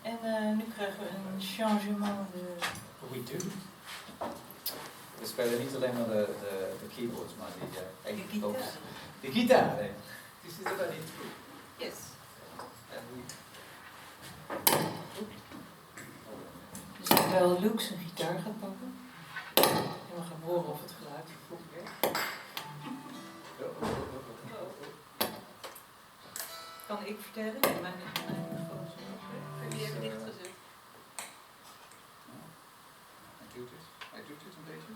En nu krijgen we een changement de... We do. We spelen niet alleen maar de keyboards, maar de gitaar. De gitaar, hè. This is about it. Yes. Dus terwijl Luke zijn gitaar gaat pakken, en we gaan horen of het geluid goed werkt. Kan ik vertellen? Mijn microfoon is nog weg. Heb je even dichtgezet? Hij doet het een beetje.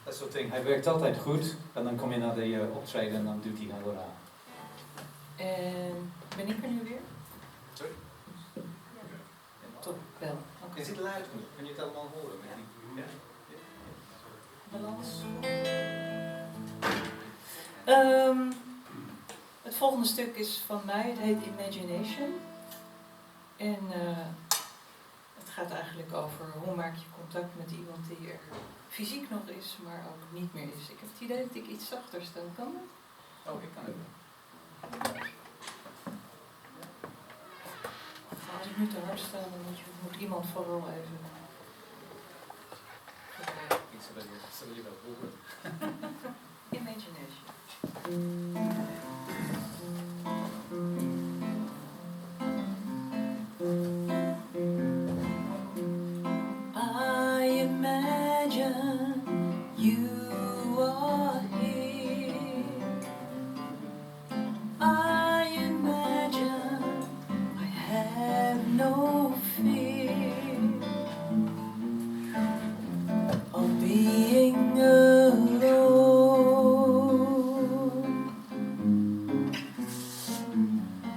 Dat soort dingen. Hij werkt altijd goed. En dan kom je naar de optreden en dan doet hij heel aan. En ben ik er nu weer? Sorry? Toch wel. Okay. Is het luid genoeg? Kun je het allemaal horen? Ja. Balans. Het volgende stuk is van mij. Het heet Imagination. En het gaat eigenlijk over hoe maak je contact met iemand die er fysiek nog is, maar ook niet meer is. Ik heb het idee dat ik iets zachter stel. Kan dat? Oh, ik kan het wel. Als ik nu te hard sta, dan moet iemand vooral even... Ik zal je wel horen. Imagination. I imagine you are here. I imagine I have no fear of being alone,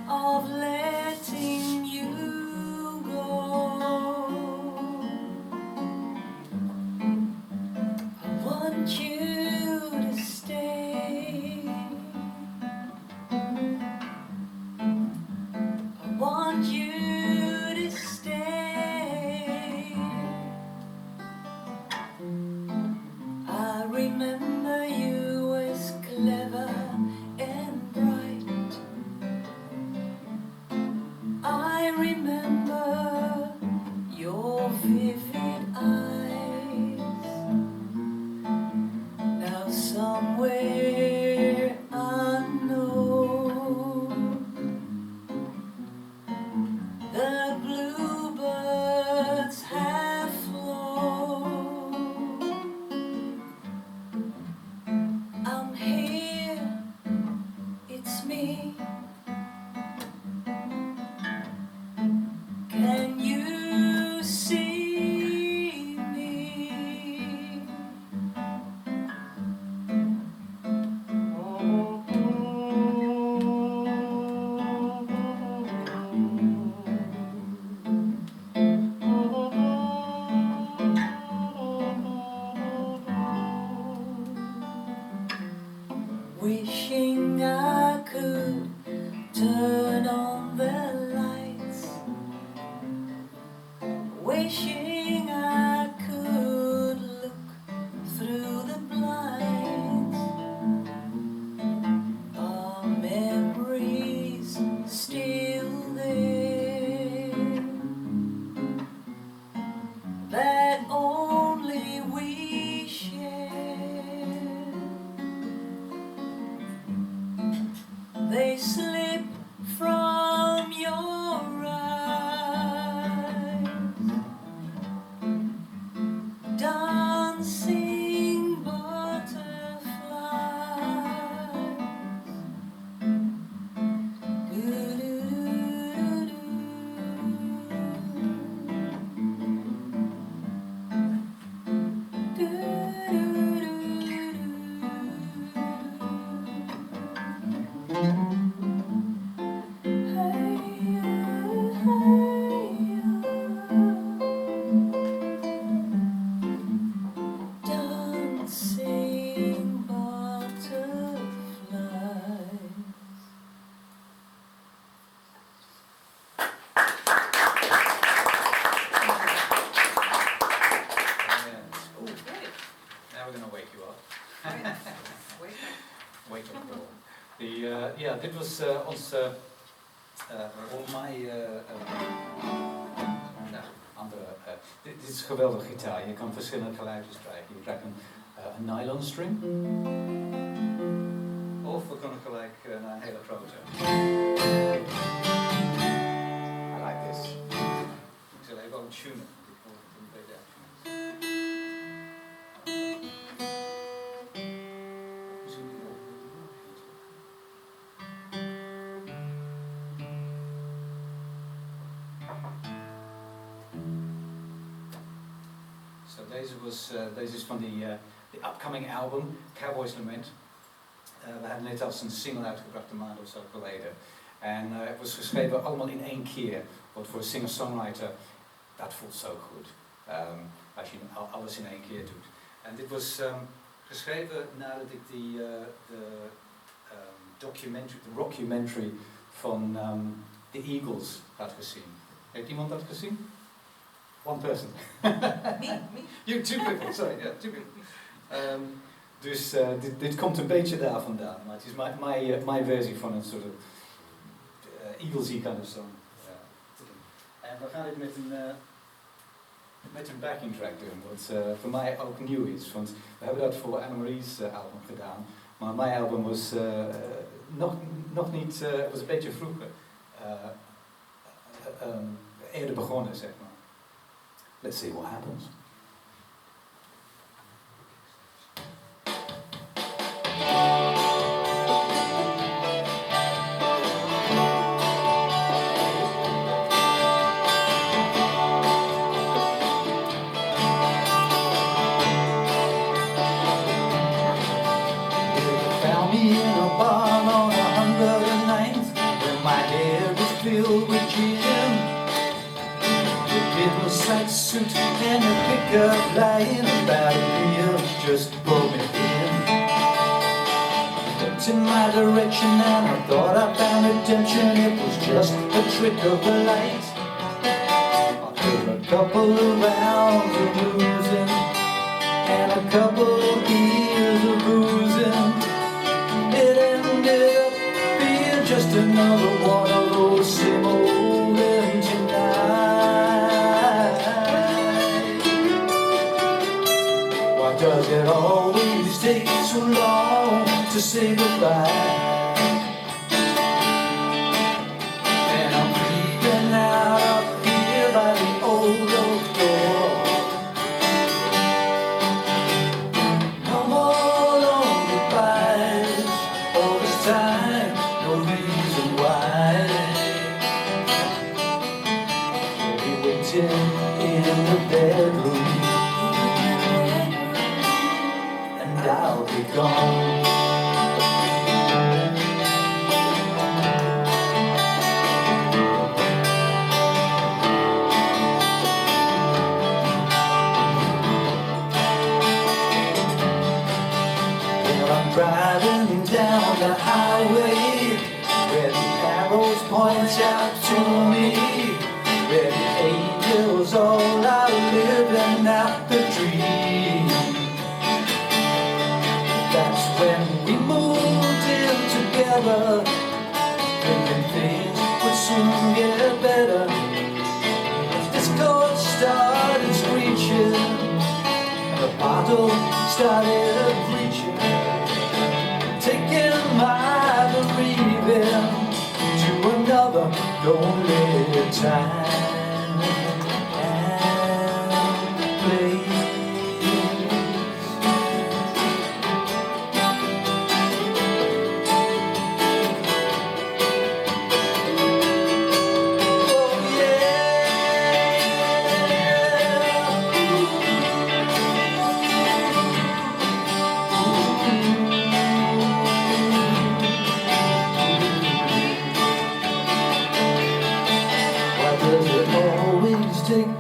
of letting you go. I want you to stay. I want you to stay. I remember you as clever and bright. I remember your vivid eyes. Now somewhere unknown, the bluebirds have flown. I'm here, it's me. Can you see me? Wishing I could turn on the lights. Wishing I could look through the blinds. Are memories still there that only we share? They slip from your eyes, dancing butterflies. Dancing butterflies. Now we're going to wake you up. Wake up. Wake up call. Dit was ons Voor mij andere. Dit is een geweldige gitaar. Je kan verschillende geluidjes krijgen. Je krijgt een nylon string. Of we kunnen gelijk naar een hele grote. I like this. Ik zal even tunen. Ik hoor het een beetje deze is van de upcoming album, Cowboy's Lament. We hebben net als een single uitgebracht een maand of zo geleden. En het was geschreven allemaal in één keer. Wat voor een singer-songwriter, dat voelt zo goed. Als je alles in één keer doet. En dit was geschreven nadat ik de rockumentary van The Eagles had gezien. Heeft iemand dat gezien? One person. Me. You, two people, sorry. Yeah, two people. Dus dit komt een beetje daar vandaan. Maar het is mijn versie van een soort Eaglesy kind of song. En we gaan dit met een backing track doen. Wat voor mij ook nieuw is. Want we hebben dat voor Annemarie's album gedaan. Maar mijn album was nog niet, was een beetje vroeger. Eerder begonnen, zeg maar. Let's see what happens. Found me in a barn on 109th, where my hair is filled with gin. Middle-sized suit and a pickup lying about a meal just pulled me in. Looked in my direction and I thought I found redemption. It was just a trick of the light. After a couple of rounds of losing and a couple of years of boozing, it ended up being just another one of those same old empty nights. Does it always take so long to say goodbye? And I'm creeping out of here by the old door. No more long goodbyes, all this time, no reason why. We'll be waiting in the bedroom. I'll be gone. Well, I'm driving down the highway where the arrows point out to me, where the angels all are living out the dream. That's when we moved in together, thinking things would soon get better. This chord started screeching, and the bottle started preaching, taking my bereaving to another lonely time and place.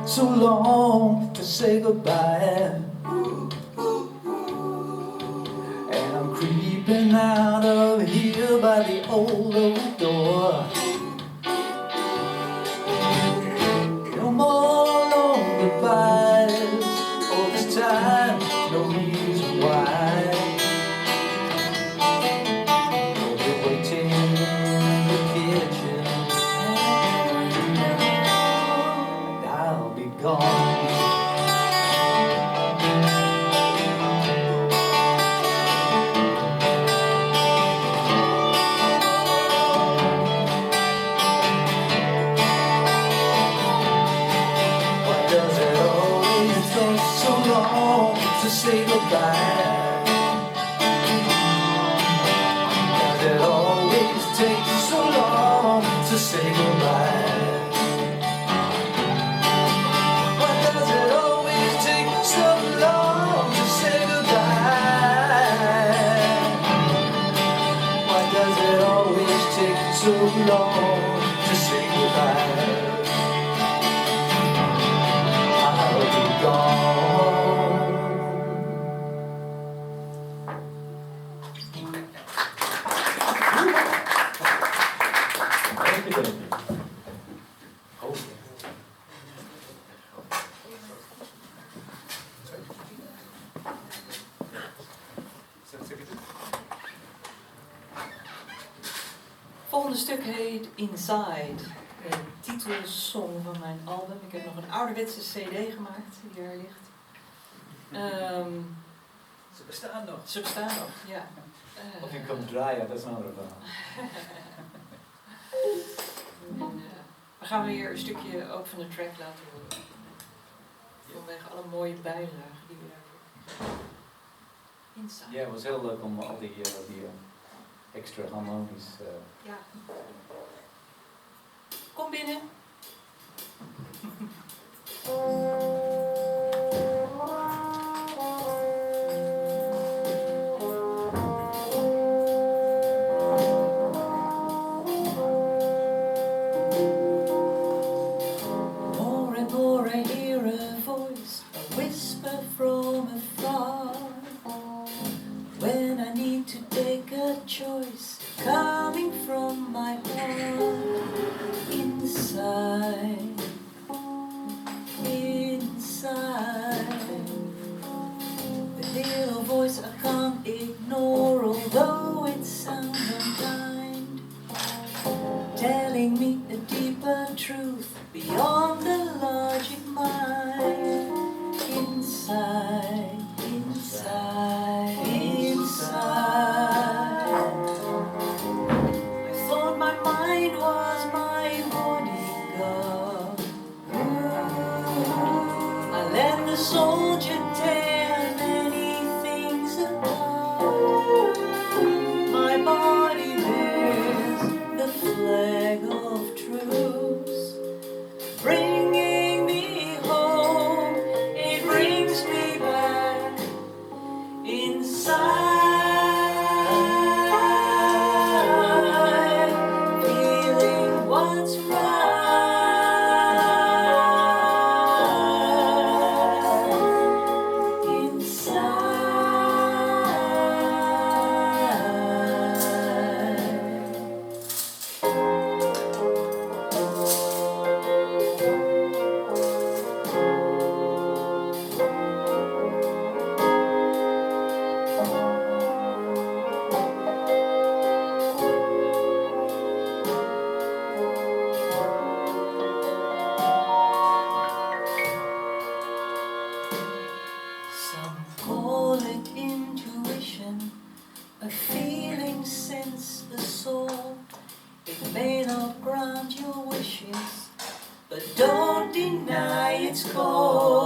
So long to say goodbye, and I'm creeping out of here by the old door. No more long goodbyes, all this time, no reason why. We'll be waiting in the kitchen. say goodbye? Does it always take so long to say goodbye? Why does it always take so long to say goodbye? Why does it always take so long to say goodbye? I'll be gone. Thank you. Oh. Volgende stuk heet Inside, de titelsong van mijn album. Ik heb nog een ouderwetse cd gemaakt die er ligt. Ze bestaan nog. Ze bestaan nog, ja. Of je komt draaien, dat is een andere verhaal. We gaan weer een stukje ook van de track laten horen. Vanwege alle mooie bijdragen die we daar Inside. Ja, het was heel leuk om al die extra harmonisch... Ja. Kom binnen. More and more I hear a voice, a whisper from afar. When I need to take a choice, coming from my heart. Inside, inside, the little voice I can't ignore, although it sounds unkind, telling me a deeper truth beyond the logic mind. Inside, inside, inside. I thought my mind was my bodyguard. I let the soldier tear many things apart. My body bears the flag of truce, bringing me home. It brings me back inside, feeling what's right inside. Some call it intuition, a feeling, sense, a soul. It may not grant your wishes, but don't deny its call.